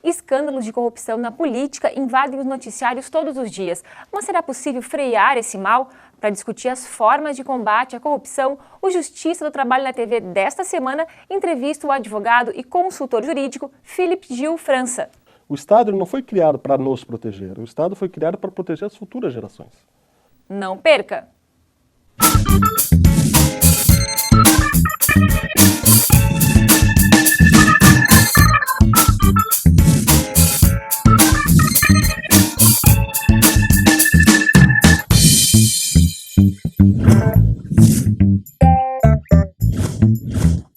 Escândalos de corrupção na política invadem os noticiários todos os dias. Mas será possível frear esse mal? Para discutir as formas de combate à corrupção, o Justiça do Trabalho na TV desta semana entrevista o advogado e consultor jurídico Felipe Gil França. O Estado não foi criado para nos proteger, o Estado foi criado para proteger as futuras gerações. Não perca!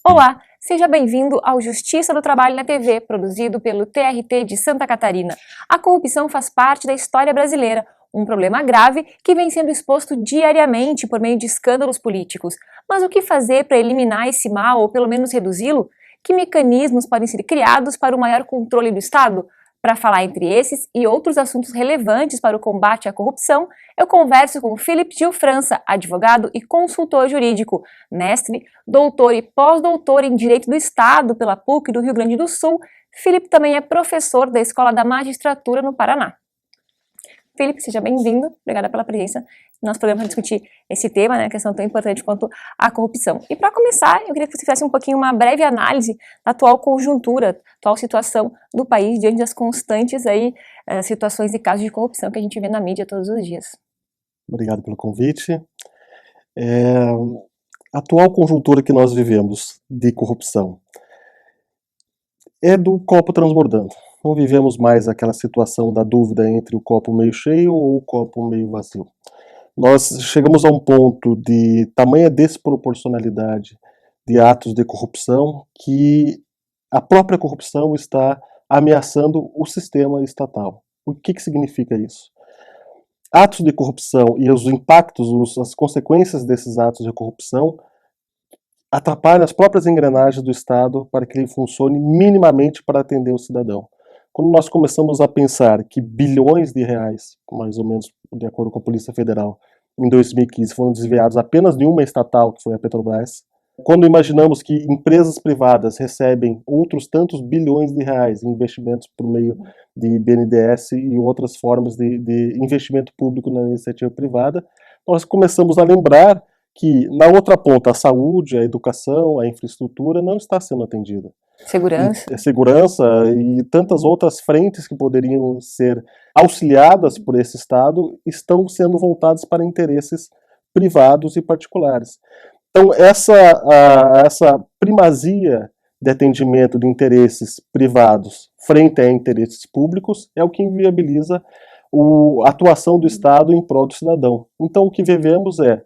Olá, seja bem-vindo ao Justiça do Trabalho na TV, produzido pelo TRT de Santa Catarina. A corrupção faz parte da história brasileira, um problema grave que vem sendo exposto diariamente por meio de escândalos políticos. Mas o que fazer para eliminar esse mal ou pelo menos reduzi-lo? Que mecanismos podem ser criados para o maior controle do Estado? Para falar entre esses e outros assuntos relevantes para o combate à corrupção, eu converso com Felipe Gil França, advogado e consultor jurídico, mestre, doutor e pós-doutor em Direito do Estado pela PUC do Rio Grande do Sul. Felipe também é professor da Escola da Magistratura no Paraná. Felipe, seja bem-vindo. Obrigada pela presença no nosso programa para discutir esse tema, né, questão tão importante quanto a corrupção. E para começar, eu queria que você fizesse um pouquinho uma breve análise da atual conjuntura, atual situação do país diante das constantes aí, situações e casos de corrupção que a gente vê na mídia todos os dias. Obrigado pelo convite. A atual conjuntura que nós vivemos de corrupção é do copo transbordando. Não vivemos mais aquela situação da dúvida entre o copo meio cheio ou o copo meio vazio. Nós chegamos a um ponto de tamanha desproporcionalidade de atos de corrupção que a própria corrupção está ameaçando o sistema estatal. O que significa isso? Atos de corrupção e os impactos, as consequências desses atos de corrupção atrapalham as próprias engrenagens do Estado para que ele funcione minimamente para atender o cidadão. Quando nós começamos a pensar que bilhões de reais, mais ou menos de acordo com a Polícia Federal, em 2015 foram desviados apenas de uma estatal, que foi a Petrobras, quando imaginamos que empresas privadas recebem outros tantos bilhões de reais em investimentos por meio de BNDES e outras formas de investimento público na iniciativa privada, nós começamos a lembrar que na outra ponta a saúde, a educação, a infraestrutura não está sendo atendida. Segurança e tantas outras frentes que poderiam ser auxiliadas por esse Estado estão sendo voltadas para interesses privados e particulares. Então essa primazia de atendimento de interesses privados frente a interesses públicos é o que inviabiliza a atuação do Estado em prol do cidadão. Então o que vivemos é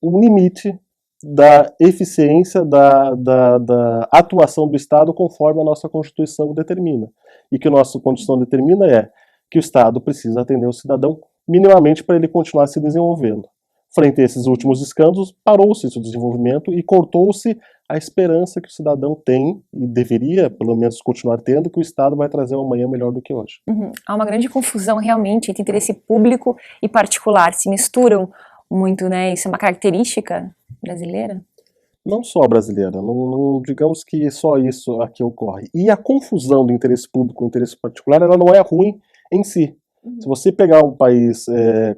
o limite da eficiência da atuação do Estado conforme a nossa Constituição determina. E que a nossa Constituição determina é que o Estado precisa atender o cidadão minimamente para ele continuar se desenvolvendo. Frente a esses últimos escândalos, parou-se esse desenvolvimento e cortou-se a esperança que o cidadão tem, e deveria, pelo menos, continuar tendo, que o Estado vai trazer um amanhã melhor do que hoje. Há uma grande confusão, realmente, entre interesse público e particular. Se misturam muito, né? Isso é uma característica brasileira? Não só brasileira, não digamos que só isso aqui ocorre. E a confusão do interesse público com o interesse particular, ela não é ruim em si. Se você pegar um país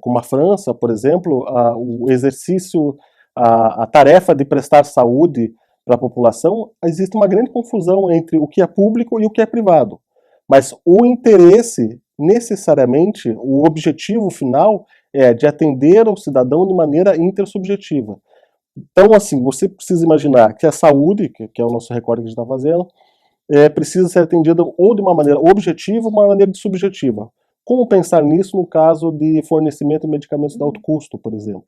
como a França, por exemplo, o exercício, a tarefa de prestar saúde para a população, existe uma grande confusão entre o que é público e o que é privado. Mas o interesse, necessariamente, o objetivo final é de atender ao cidadão de maneira intersubjetiva. Então, assim, você precisa imaginar que a saúde, que é o nosso recorte que a gente está fazendo, precisa ser atendida ou de uma maneira objetiva ou de uma maneira subjetiva. Como pensar nisso no caso de fornecimento de medicamentos de alto custo, por exemplo?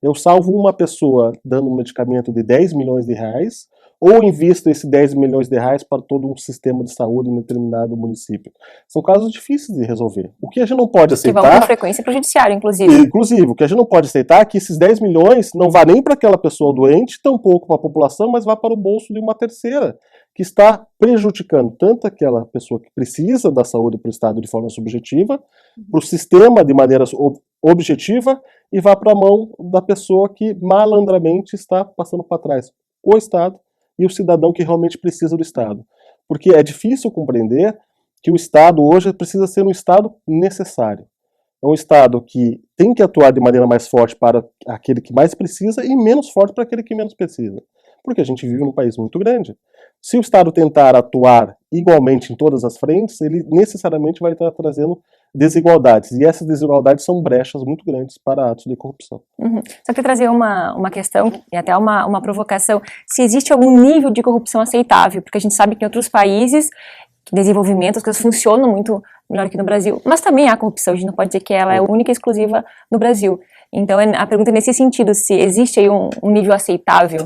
Eu salvo uma pessoa dando um medicamento de 10 milhões de reais, ou invisto esses 10 milhões de reais para todo um sistema de saúde em determinado município. São casos difíceis de resolver. O que a gente não pode aceitar... Que vão com frequência para o judiciário, inclusive. Inclusive, o que a gente não pode aceitar é que esses 10 milhões não vá nem para aquela pessoa doente, tampouco para a população, mas vá para o bolso de uma terceira, que está prejudicando tanto aquela pessoa que precisa da saúde para o Estado de forma subjetiva, para o sistema de maneira objetiva, e vá para a mão da pessoa que malandramente está passando para trás o Estado e o cidadão que realmente precisa do Estado. Porque é difícil compreender que o Estado hoje precisa ser um Estado necessário. É um Estado que tem que atuar de maneira mais forte para aquele que mais precisa e menos forte para aquele que menos precisa. Porque a gente vive num país muito grande. Se o Estado tentar atuar igualmente em todas as frentes, ele necessariamente vai estar trazendo desigualdades. E essas desigualdades são brechas muito grandes para atos de corrupção. Só queria trazer uma questão e até uma provocação. Se existe algum nível de corrupção aceitável, porque a gente sabe que em outros países, desenvolvimento, as coisas funcionam muito melhor que no Brasil. Mas também há corrupção, a gente não pode dizer que ela é única e exclusiva no Brasil. Então a pergunta é nesse sentido, se existe aí um nível aceitável.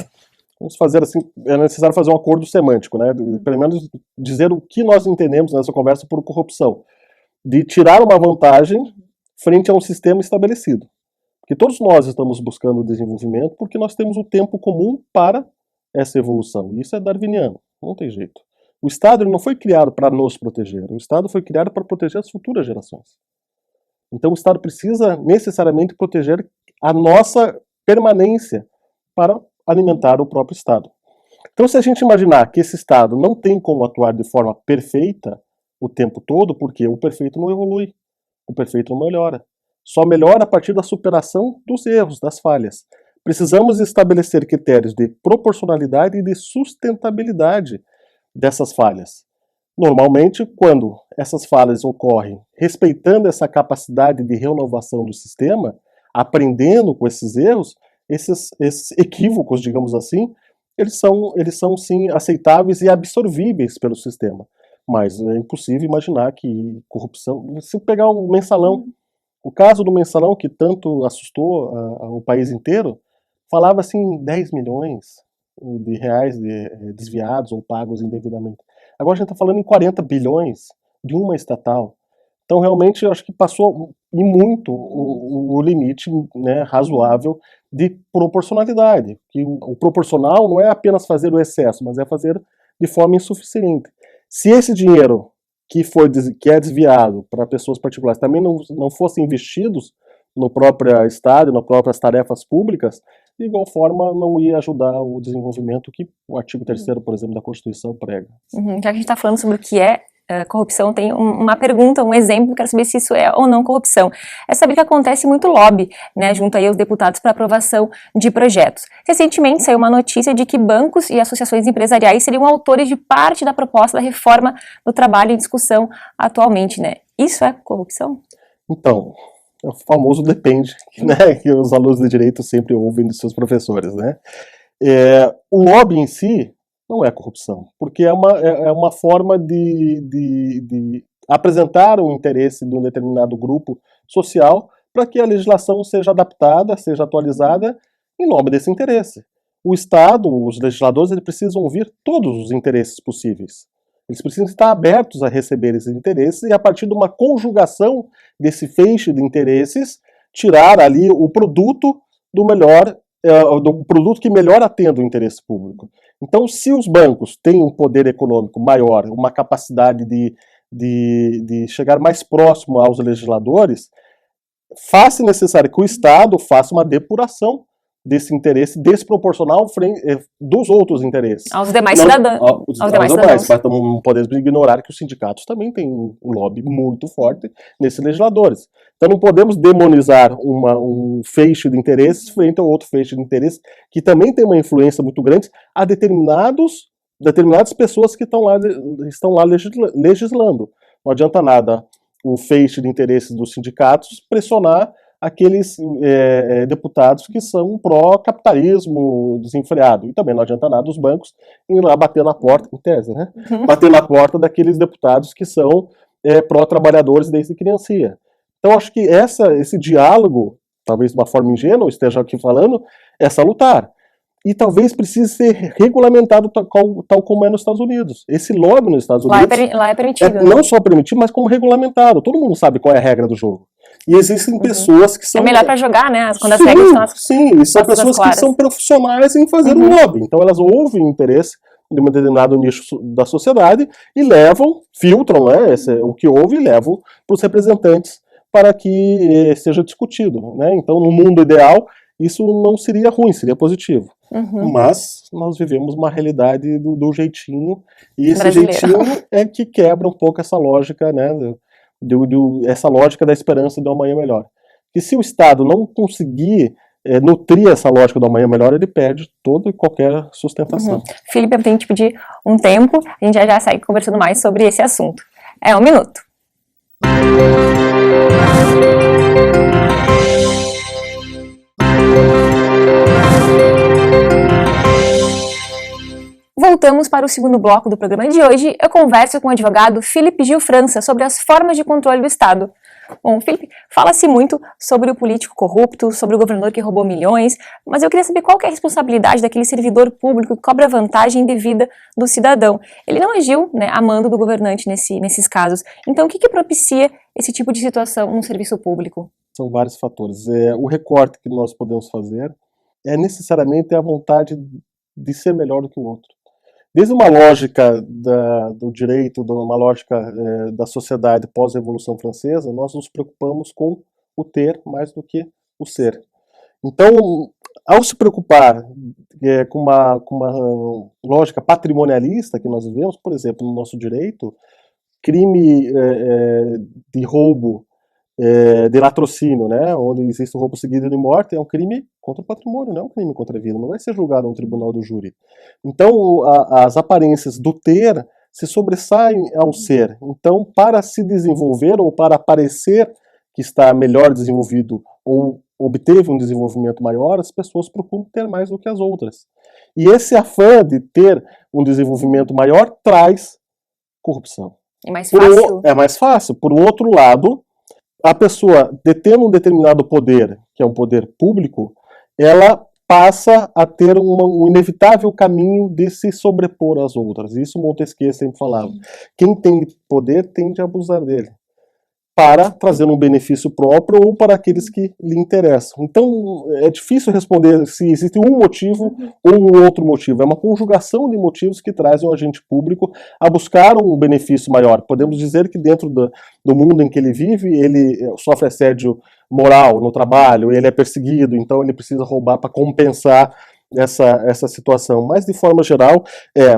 Vamos fazer assim, é necessário fazer um acordo semântico, né? Pelo menos dizer o que nós entendemos nessa conversa por corrupção. De tirar uma vantagem frente a um sistema estabelecido. Porque todos nós estamos buscando desenvolvimento porque nós temos o tempo comum para essa evolução. E isso é darwiniano, não tem jeito. O Estado ele não foi criado para nos proteger, o Estado foi criado para proteger as futuras gerações. Então o Estado precisa necessariamente proteger a nossa permanência para alimentar o próprio Estado. Então se a gente imaginar que esse Estado não tem como atuar de forma perfeita o tempo todo, porque o perfeito não evolui, o perfeito não melhora. Só melhora a partir da superação dos erros, das falhas. Precisamos estabelecer critérios de proporcionalidade e de sustentabilidade dessas falhas. Normalmente, quando essas falhas ocorrem respeitando essa capacidade de renovação do sistema, aprendendo com esses erros, esses equívocos, digamos assim, eles são sim aceitáveis e absorvíveis pelo sistema. Mas é impossível imaginar que corrupção... Se pegar o mensalão, o caso do mensalão que tanto assustou o país inteiro, falava assim 10 milhões de reais desviados ou pagos indevidamente. Agora a gente está falando em 40 bilhões de uma estatal. Então realmente eu acho que passou e muito o limite, né, razoável de proporcionalidade. Que o proporcional não é apenas fazer o excesso, mas é fazer de forma insuficiente. Se esse dinheiro que é desviado para pessoas particulares também não fossem investidos no próprio Estado, nas próprias tarefas públicas, de igual forma não ia ajudar o desenvolvimento que o artigo 3º, por exemplo, da Constituição prega. Já que a gente está falando sobre o que é corrupção, tem uma pergunta, um exemplo, quero saber se isso é ou não corrupção. É saber que acontece muito lobby, né, junto aí aos deputados para aprovação de projetos. Recentemente saiu uma notícia de que bancos e associações empresariais seriam autores de parte da proposta da reforma do trabalho em discussão atualmente, né? Isso é corrupção? Então, o famoso depende, né, que os alunos de direito sempre ouvem dos seus professores, né? O lobby em si não é corrupção, porque é uma forma de apresentar o interesse de um determinado grupo social para que a legislação seja adaptada, seja atualizada em nome desse interesse. O Estado, os legisladores, eles precisam ouvir todos os interesses possíveis. Eles precisam estar abertos a receber esses interesses e, a partir de uma conjugação desse feixe de interesses, tirar ali o produto do produto que melhor atenda o interesse público. Então, se os bancos têm um poder econômico maior, uma capacidade de chegar mais próximo aos legisladores, faz-se necessário que o Estado faça uma depuração desse interesse desproporcional dos outros interesses. Aos demais cidadãos. Aos demais, mas não podemos ignorar que os sindicatos também têm um lobby muito forte nesses legisladores. Então não podemos demonizar um feixe de interesses frente a outro feixe de interesses que também tem uma influência muito grande a determinadas pessoas que estão lá legislando. Não adianta nada o feixe de interesses dos sindicatos pressionar aqueles deputados que são pró-capitalismo desenfreado. E também não adianta nada os bancos ir lá bater na porta, em tese, né? Bater na porta daqueles deputados que são pró-trabalhadores desde criancinha. Então acho que esse diálogo, talvez de uma forma ingênua, esteja aqui falando, é salutar. E talvez precise ser regulamentado tal como é nos Estados Unidos. Esse lobby nos Estados Unidos lá é permitido, né? Não só permitido, mas como regulamentado. Todo mundo sabe qual é a regra do jogo. E existem pessoas que são... É melhor para jogar, né? Quando as regras são Sim, são pessoas que são profissionais em fazer um lobby. Então elas ouvem o interesse de um determinado nicho da sociedade e filtram, né, o que houve e levam para os representantes para que seja discutido, né? Então no mundo ideal isso não seria ruim, seria positivo. Mas nós vivemos uma realidade do jeitinho, e esse Brasileiro. jeitinho é que quebra um pouco essa lógica, né, essa lógica da esperança de um amanhã melhor. E se o Estado não conseguir nutrir essa lógica do amanhã melhor, ele perde toda e qualquer sustentação. Felipe, eu tenho que te pedir um tempo, a gente já segue conversando mais sobre esse assunto. 1 minuto. Voltamos para o segundo bloco do programa de hoje. Eu converso com o advogado Felipe Gil França sobre as formas de controle do Estado. Bom, Felipe, fala-se muito sobre o político corrupto, sobre o governador que roubou milhões, mas eu queria saber qual que é a responsabilidade daquele servidor público que cobra vantagem indevida do cidadão. Ele não agiu, né, a mando do governante nesses casos. Então, o que propicia esse tipo de situação no serviço público? São vários fatores. O recorte que nós podemos fazer é necessariamente a vontade de ser melhor do que o outro. Desde uma lógica do direito, uma lógica da sociedade pós-Revolução Francesa, nós nos preocupamos com o ter mais do que o ser. Então, ao se preocupar com uma lógica patrimonialista que nós vivemos, por exemplo, no nosso direito, crime de roubo, de latrocínio, né, onde existe o roubo seguido de morte, é um crime contra o patrimônio, não é um crime contra a vida, não vai ser julgado no tribunal do júri. Então, as aparências do ter se sobressaem ao ser. Então, para se desenvolver ou para parecer que está melhor desenvolvido ou obteve um desenvolvimento maior, as pessoas procuram ter mais do que as outras. E esse afã de ter um desenvolvimento maior traz corrupção. É mais fácil? É mais fácil. Por outro lado, a pessoa detendo um determinado poder, que é um poder público, ela passa a ter um inevitável caminho de se sobrepor às outras. Isso Montesquieu sempre falava. Quem tem poder tende a abusar dele, para trazer um benefício próprio ou para aqueles que lhe interessam. Então, é difícil responder se existe um motivo ou um outro motivo. É uma conjugação de motivos que trazem o agente público a buscar um benefício maior. Podemos dizer que dentro do mundo em que ele vive, ele sofre assédio moral no trabalho, ele é perseguido, então ele precisa roubar para compensar essa situação. Mas, de forma geral,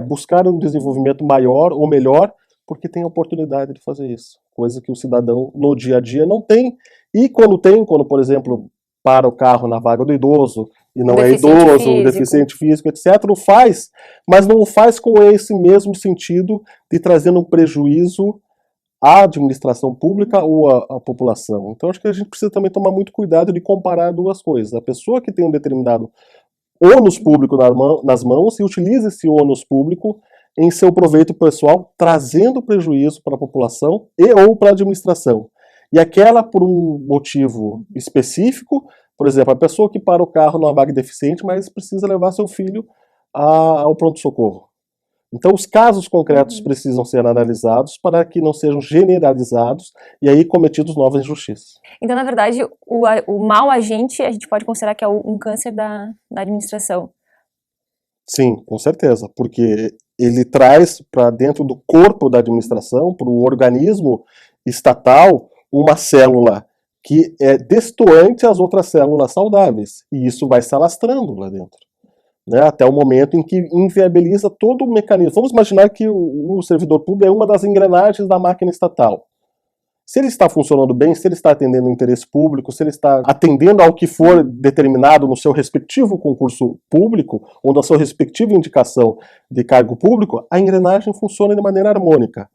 buscar um desenvolvimento maior ou melhor, porque tem a oportunidade de fazer isso, coisa que o cidadão no dia a dia não tem, e quando, por exemplo, para o carro na vaga do idoso, e não é idoso, deficiente físico, etc., o faz, mas não o faz com esse mesmo sentido de trazer um prejuízo à administração pública ou à população. Então acho que a gente precisa também tomar muito cuidado de comparar duas coisas. A pessoa que tem um determinado ônus público nas mãos e utiliza esse ônus público em seu proveito pessoal, trazendo prejuízo para a população e ou para a administração. E aquela por um motivo específico, por exemplo, a pessoa que para o carro numa vaga deficiente, mas precisa levar seu filho ao pronto-socorro. Então os casos concretos precisam ser analisados para que não sejam generalizados e aí cometidos novas injustiças. Então, na verdade, o mau agente a gente pode considerar que é um câncer da administração. Sim, com certeza, porque ele traz para dentro do corpo da administração, para o organismo estatal, uma célula que é destoante às outras células saudáveis. E isso vai se alastrando lá dentro, né, até o momento em que inviabiliza todo o mecanismo. Vamos imaginar que o servidor público é uma das engrenagens da máquina estatal. Se ele está funcionando bem, se ele está atendendo o interesse público, se ele está atendendo ao que for determinado no seu respectivo concurso público ou na sua respectiva indicação de cargo público, a engrenagem funciona de maneira harmônica.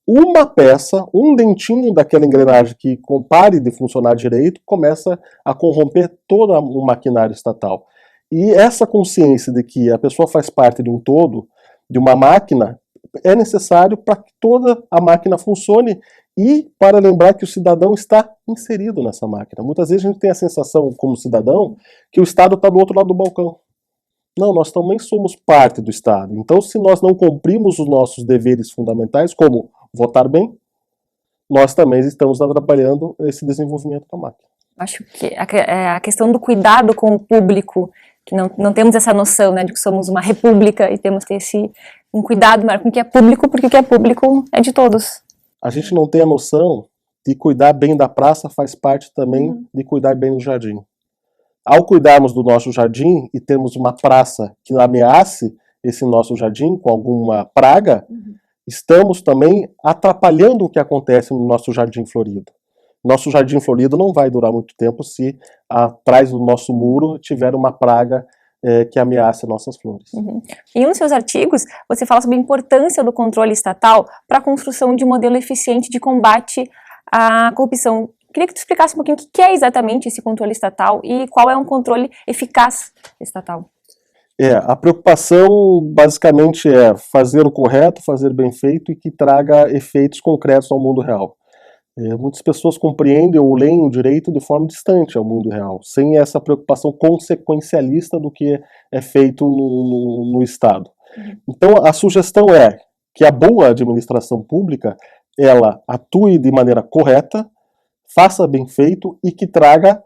Uma peça, um dentinho daquela engrenagem que pare de funcionar direito, começa a corromper todo o maquinário estatal. E essa consciência de que a pessoa faz parte de um todo, de uma máquina, é necessário para que toda a máquina funcione e para lembrar que o cidadão está inserido nessa máquina. Muitas vezes a gente tem a sensação, como cidadão, que o Estado está do outro lado do balcão. Não, nós também somos parte do Estado. Então, se nós não cumprimos os nossos deveres fundamentais, como votar bem, nós também estamos atrapalhando esse desenvolvimento da máquina. Acho que a questão do cuidado com o público, que não temos essa noção, né, de que somos uma república e temos que ter um cuidado maior com o que é público, porque o que é público é de todos. A gente não tem a noção de cuidar bem da praça faz parte também de cuidar bem do jardim. ao cuidarmos do nosso jardim e termos uma praça que ameace esse nosso jardim com alguma praga, estamos também atrapalhando o que acontece no nosso jardim florido. Nosso jardim florido não vai durar muito tempo se atrás do nosso muro tiver uma praga que ameace nossas flores. Em um dos seus artigos, você fala sobre a importância do controle estatal para a construção de um modelo eficiente de combate à corrupção. Queria que tu explicasse um pouquinho o que é exatamente esse controle estatal e qual é um controle eficaz estatal. A preocupação basicamente é fazer o correto, fazer bem feito e que traga efeitos concretos ao mundo real. Muitas pessoas compreendem ou leem o direito de forma distante ao mundo real, sem essa preocupação consequencialista do que é feito no Estado. Então a sugestão é que a boa administração pública, ela atue de maneira correta, faça bem feito e que traga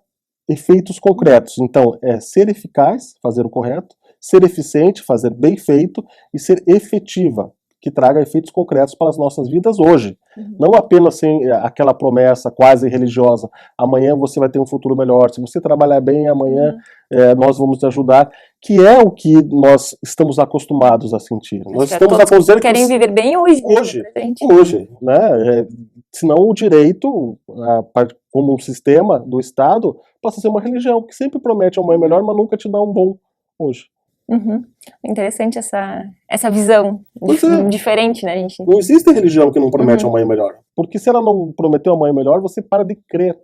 efeitos concretos. Então é ser eficaz, fazer o correto, ser eficiente, fazer bem feito e ser efetiva, que traga efeitos concretos para as nossas vidas hoje. Não apenas assim, aquela promessa quase religiosa, amanhã você vai ter um futuro melhor, se você trabalhar bem, amanhã nós vamos te ajudar, que é o que nós estamos acostumados a sentir. Nós estamos acostumados querem viver bem hoje. Hoje, né? Senão o direito, como um sistema do Estado, passa a ser uma religião, que sempre promete amanhã melhor, mas nunca te dá um bom hoje. Interessante essa visão diferente, né, gente? Não existe religião que não promete amanhã melhor. Porque se ela não prometeu amanhã melhor, você para de crer.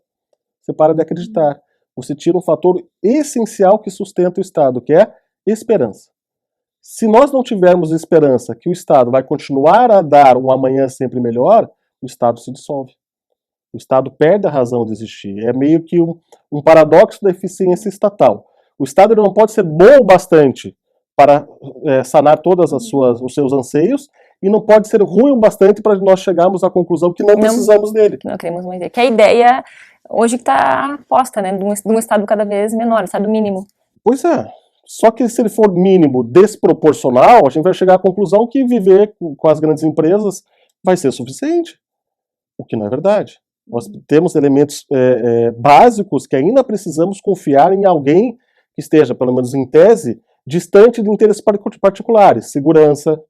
Você para de acreditar. Você tira um fator essencial que sustenta o Estado, que é esperança. Se nós não tivermos esperança que o Estado vai continuar a dar um amanhã sempre melhor, o Estado se dissolve. O Estado perde a razão de existir. É meio que um paradoxo da eficiência estatal. O Estado não pode ser bom o bastante para sanar todos os seus anseios e não pode ser ruim o bastante para nós chegarmos à conclusão que não precisamos dele. Não queremos mais dele. Que é a ideia hoje que está posta, né, de um Estado cada vez menor, um Estado mínimo. Pois é. Só que se ele for mínimo desproporcional, a gente vai chegar à conclusão que viver com as grandes empresas vai ser suficiente. O que não é verdade. Nós temos elementos básicos que ainda precisamos confiar em alguém que esteja, pelo menos em tese, distante de interesses particulares, segurança,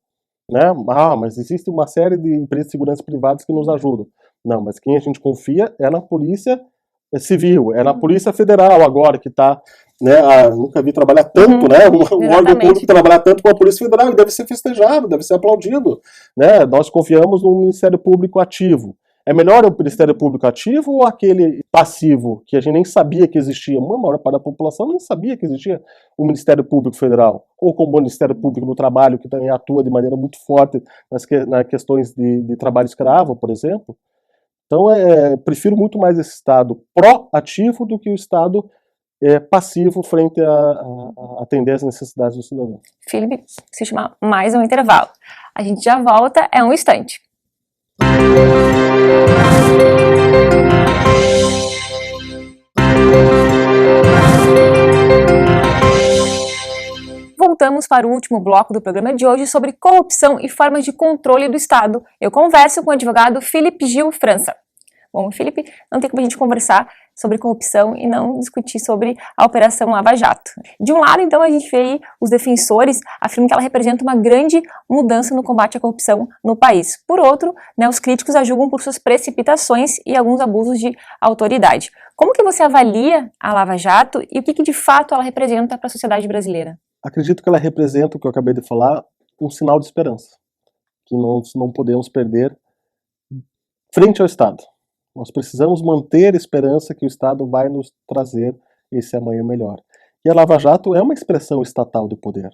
né? Mas existe uma série de empresas de segurança privadas que nos ajudam. Não, mas quem a gente confia é na polícia civil, é na polícia federal agora que está, né? Nunca vi trabalhar tanto, né? Um órgão público trabalhar tanto com a polícia federal, ele deve ser festejado, deve ser aplaudido, né? Nós confiamos no Ministério Público ativo. É melhor o Ministério Público ativo ou aquele passivo, que a gente nem sabia que existia? Uma maior parte da população nem sabia que existia o Ministério Público Federal, ou como o Ministério Público do Trabalho, que também atua de maneira muito forte nas questões de trabalho escravo, por exemplo. Então, prefiro muito mais esse Estado proativo do que o Estado passivo frente a atender as necessidades do cidadão. Felipe, se chamar mais um intervalo. A gente já volta, é um instante. Voltamos para o último bloco do programa de hoje sobre corrupção e formas de controle do Estado. Eu converso com o advogado Felipe Gil França. Bom, Felipe, não tem como a gente conversar sobre corrupção e não discutir sobre a Operação Lava Jato. De um lado, então, a gente vê aí os defensores afirmam que ela representa uma grande mudança no combate à corrupção no país. Por outro, né, os críticos a julgam por suas precipitações e alguns abusos de autoridade. Como que você avalia a Lava Jato e o que de fato ela representa para a sociedade brasileira? Acredito que ela representa, o que eu acabei de falar, um sinal de esperança, que nós não podemos perder frente ao Estado. Nós precisamos manter a esperança que o Estado vai nos trazer esse amanhã melhor. E a Lava Jato é uma expressão estatal de poder.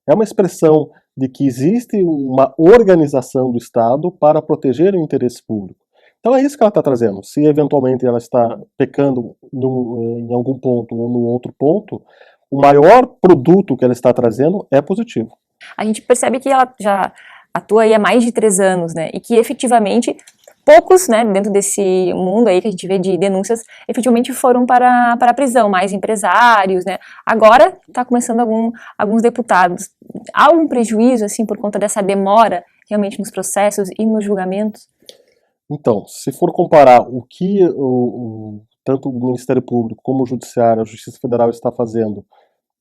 É uma expressão de que existe uma organização do Estado para proteger o interesse público. Então é isso que ela está trazendo. Se eventualmente ela está pecando em algum ponto ou no outro ponto, o maior produto que ela está trazendo é positivo. A gente percebe que ela já atua aí há mais de 3 anos, né? E que efetivamente poucos, né, dentro desse mundo aí que a gente vê de denúncias, efetivamente foram para a prisão, mais empresários, né? Agora está começando alguns deputados. Há algum prejuízo, assim, por conta dessa demora realmente nos processos e nos julgamentos? Então, se for comparar o que tanto o Ministério Público como o Judiciário, a Justiça Federal está fazendo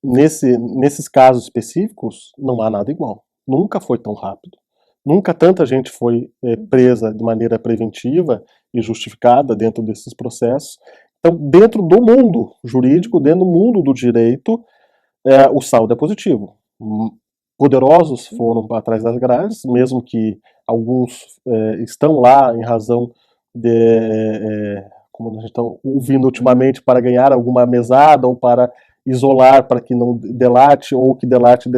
nesses casos específicos, não há nada igual. Nunca foi tão rápido. Nunca tanta gente foi presa de maneira preventiva e justificada dentro desses processos. Então, dentro do mundo jurídico, dentro do mundo do direito, o saldo é positivo. Poderosos foram atrás das grades, mesmo que alguns estão lá em razão de, como a gente está ouvindo ultimamente, para ganhar alguma mesada ou para isolar, para que não delate ou que delate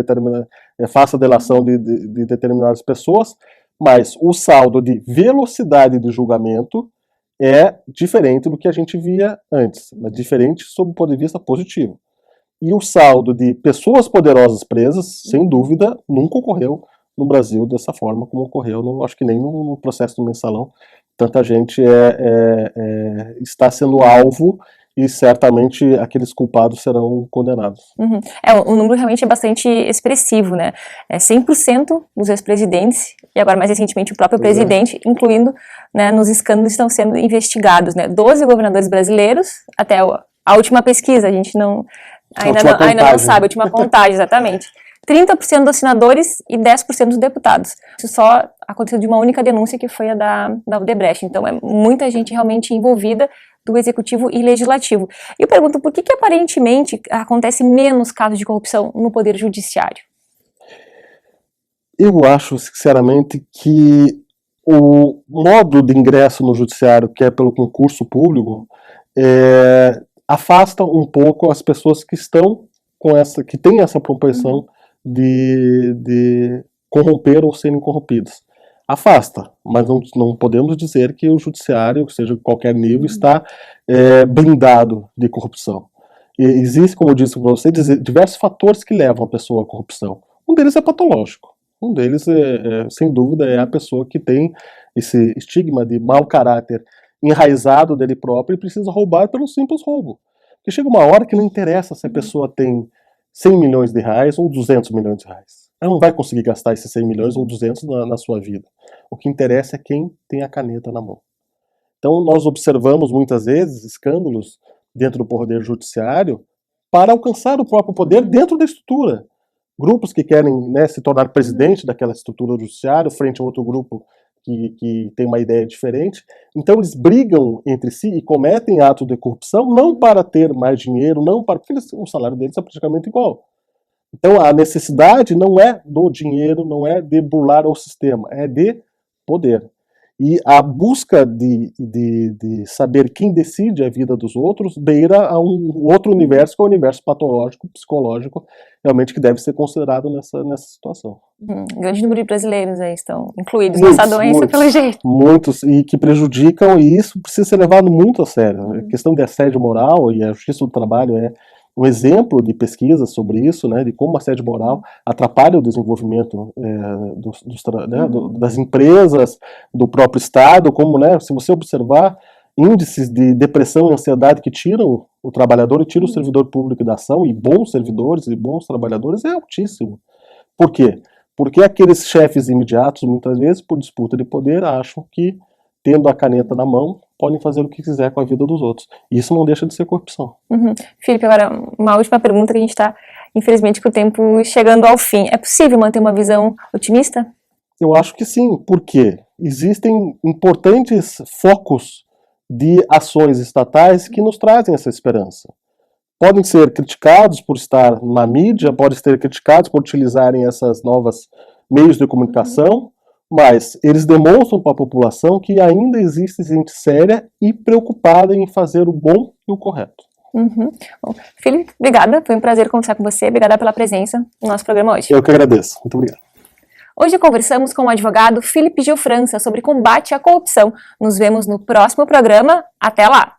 faça delação de determinadas pessoas, mas o saldo de velocidade de julgamento é diferente do que a gente via antes, mas diferente sob o ponto de vista positivo. E o saldo de pessoas poderosas presas, sem dúvida, nunca ocorreu no Brasil dessa forma como ocorreu, acho que nem no processo do Mensalão. Tanta gente está sendo alvo e certamente aqueles culpados serão condenados. Uhum. O número realmente é bastante expressivo, né? 100% dos ex-presidentes, e agora mais recentemente o próprio presidente, incluindo, né, nos escândalos estão sendo investigados, né? 12 governadores brasileiros, até a última pesquisa, a gente ainda não sabe, a última contagem, exatamente. 30% dos senadores e 10% dos deputados. Isso só aconteceu de uma única denúncia, que foi a da Odebrecht. Então, é muita gente realmente envolvida do executivo e legislativo. E eu pergunto, por que aparentemente acontece menos casos de corrupção no Poder Judiciário? Eu acho, sinceramente, que o modo de ingresso no Judiciário, que é pelo concurso público, afasta um pouco as pessoas que estão que têm essa propensão de corromper ou serem corrompidos. Afasta, mas não podemos dizer que o judiciário, seja qualquer nível, está blindado de corrupção. E existe, como eu disse para você, diversos fatores que levam a pessoa à corrupção. Um deles é patológico. Um deles, sem dúvida, é a pessoa que tem esse estigma de mau caráter enraizado dele próprio e precisa roubar pelo simples roubo. Porque chega uma hora que não interessa se a pessoa tem 100 milhões de reais ou 200 milhões de reais. Ela não vai conseguir gastar esses 100 milhões ou 200 na sua vida. O que interessa é quem tem a caneta na mão. Então nós observamos muitas vezes escândalos dentro do Poder Judiciário para alcançar o próprio poder dentro da estrutura. Grupos que querem, né, se tornar presidente daquela estrutura do judiciário frente a outro grupo que tem uma ideia diferente. Então eles brigam entre si e cometem atos de corrupção não para ter mais dinheiro, porque o salário deles é praticamente igual. Então a necessidade não é do dinheiro, não é de burlar o sistema, é de poder. E a busca de saber quem decide a vida dos outros beira a um outro universo, que é o universo patológico, psicológico, realmente que deve ser considerado nessa situação. Grande número de brasileiros aí estão incluídos nessa doença, pelo jeito. Muitos, e que prejudicam, e isso precisa ser levado muito a sério. A questão de assédio moral e a justiça do trabalho é um exemplo de pesquisa sobre isso, né, de como o assédio moral atrapalha o desenvolvimento das empresas, do próprio Estado, como, né, se você observar índices de depressão e ansiedade que tiram o trabalhador e tiram o servidor público da ação, e bons servidores e bons trabalhadores, é altíssimo. Por quê? Porque aqueles chefes imediatos, muitas vezes, por disputa de poder, acham que, tendo a caneta na mão, podem fazer o que quiser com a vida dos outros. E isso não deixa de ser corrupção. Felipe, agora uma última pergunta, que a gente está, infelizmente, com o tempo chegando ao fim. É possível manter uma visão otimista? Eu acho que sim, porque existem importantes focos de ações estatais que nos trazem essa esperança. Podem ser criticados por estar na mídia, podem ser criticados por utilizarem essas novas meios de comunicação, mas eles demonstram para a população que ainda existe gente séria e preocupada em fazer o bom e o correto. Bom, Felipe, obrigada, foi um prazer conversar com você, obrigada pela presença no nosso programa hoje. Eu que agradeço, muito obrigado. Hoje conversamos com o advogado Felipe Gil França sobre combate à corrupção. Nos vemos no próximo programa, até lá!